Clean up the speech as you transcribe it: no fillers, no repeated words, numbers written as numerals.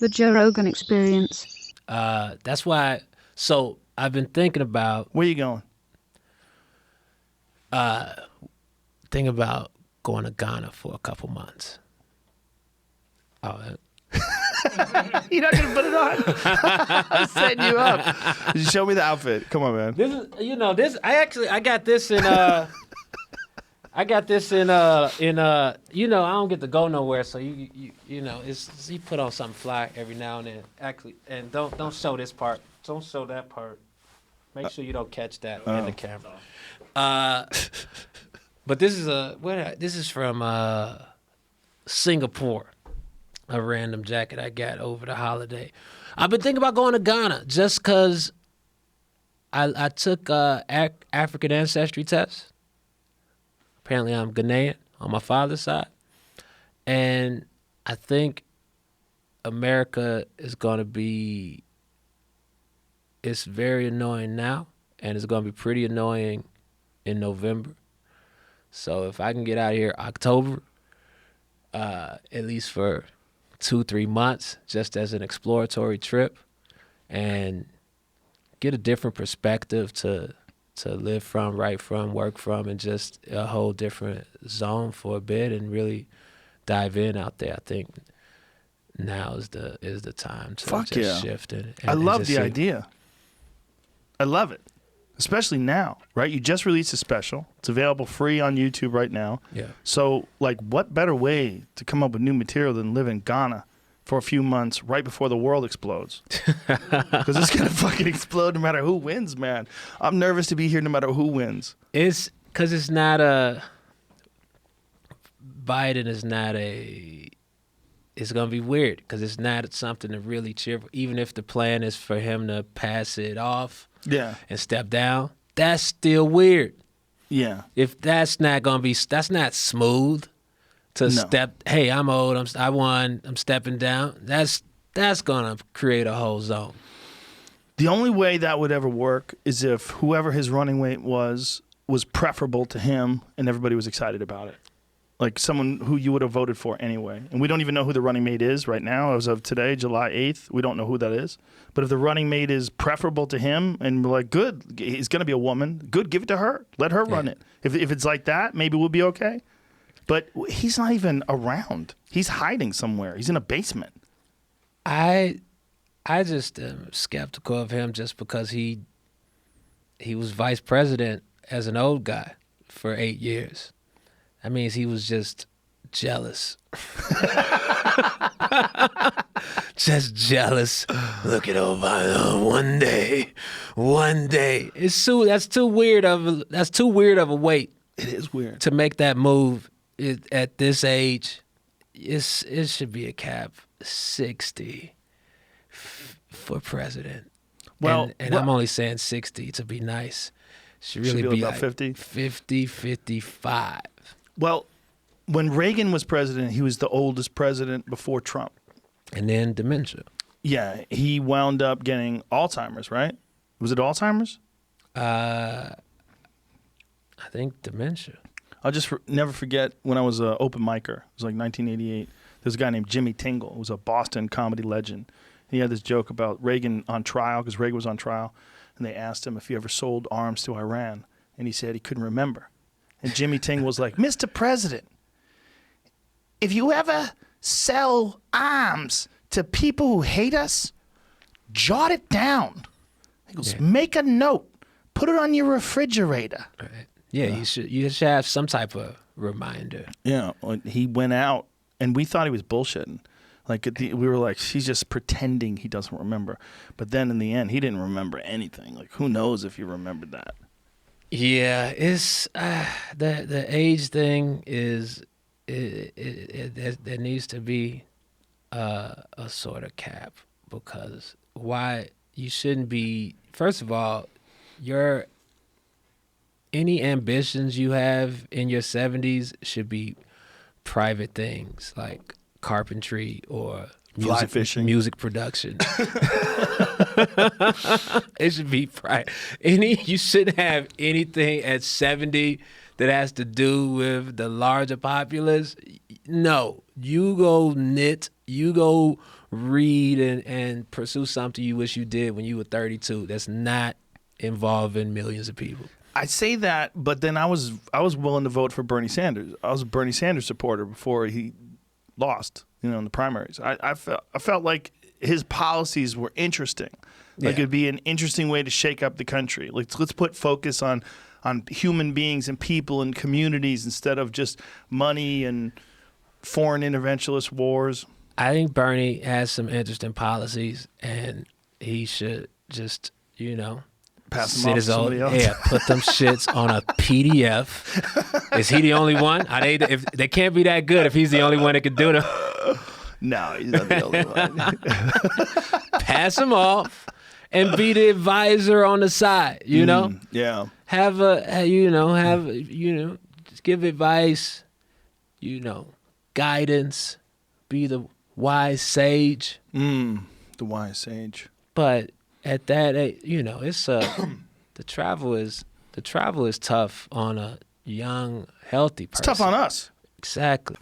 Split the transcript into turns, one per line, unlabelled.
The Joe Rogan Experience.
That's why. So I've been thinking about.
Where you going?
Thinking about going to Ghana for a couple months. Oh.
You're not gonna put it on. I'm setting you up. Just show me the outfit. Come on, man.
This is I got this in I don't get to go nowhere, so you put on something fly every now and then. Actually, and don't show this part. Don't show that part. Make sure you don't catch that in the camera. But this is from Singapore. A random jacket I got over the holiday. I've been thinking about going to Ghana just because I took African ancestry test. Apparently I'm Ghanaian on my father's side. And I think America is going to be, it's very annoying now, and it's going to be pretty annoying in November. So if I can get out of here October, at least for 2-3 months, just as an exploratory trip, and get a different perspective to live from, write from, work from, and just a whole different zone for a bit, and really dive in out there. I think now is the time to shift it.
I love the idea. I love it, especially now, right? You just released a special. It's available free on YouTube right now.
Yeah.
So, like, what better way to come up with new material than live in Ghana for a few months right before the world explodes? Because it's going to fucking explode no matter who wins, man. I'm nervous to be here no matter who wins.
It's because it's not Biden is not it's going to be weird because it's not something to really cheer for. Even if the plan is for him to pass it off and step down, that's still weird.
Yeah.
If that's not going to be, that's not smooth to step, hey, I'm old, I won, I'm stepping down. That's going to create a whole zone.
The only way that would ever work is if whoever his running mate was preferable to him and everybody was excited about it. Like someone who you would have voted for anyway. And we don't even know who the running mate is right now. As of today, July 8th, we don't know who that is. But if the running mate is preferable to him and we're like, good, he's going to be a woman, good, give it to her. Let her run it. If it's like that, maybe we'll be okay. But he's not even around. He's hiding somewhere. He's in a basement.
I just am skeptical of him just because he was vice president as an old guy for 8 years. That means he was just jealous. Just jealous. Look at Obama. One day. That's too weird of a wait.
It is weird
to make that move at this age. It should be a cap 60 for president. Well, I'm only saying 60 to be nice. Should really be
about
like
50?
50, 55.
Well, when Reagan was president, he was the oldest president before Trump.
And then dementia.
Yeah, he wound up getting Alzheimer's, right? Was it Alzheimer's?
I think dementia.
I'll just never forget when I was an open micer. It was like 1988. There's a guy named Jimmy Tingle, who was a Boston comedy legend. He had this joke about Reagan on trial, because Reagan was on trial, and they asked him if he ever sold arms to Iran, and he said he couldn't remember. And Jimmy Tingle was like, Mr. President, if you ever sell arms to people who hate us, jot it down. He goes, make a note. Put it on your refrigerator.
Right. Yeah, you should have some type of reminder.
Yeah, he went out, and we thought he was bullshitting. Like we were like, he's just pretending he doesn't remember. But then in the end, he didn't remember anything. Like, who knows if he remembered that?
Yeah, it's the age thing is there needs to be a sort of cap, because why you shouldn't be. First of all, any ambitions you have in your 70s should be private things like carpentry or music production. It should be private. You shouldn't have anything at 70 that has to do with the larger populace. No, you go knit You go read and pursue something you wish you did when you were 32. That's not involving millions of people.
I say that, but then I was willing to vote for Bernie Sanders. I was a Bernie Sanders supporter before he lost, in the primaries. I felt like his policies were interesting. Like it'd be an interesting way to shake up the country. Like let's put focus on human beings and people and communities instead of just money and foreign interventionist wars.
I think Bernie has some interesting policies, and he should just,
Pass them off to somebody else.
Yeah, put them shits on a PDF. Is he the only one? If they can't be that good if he's the only one that could do them.
No, he's not the only one.
Pass them off and be the advisor on the side,
Yeah.
Just give advice, guidance, be the wise sage.
The wise sage.
But at that age, it's the travel is tough on a young, healthy person.
It's tough on us.
Exactly.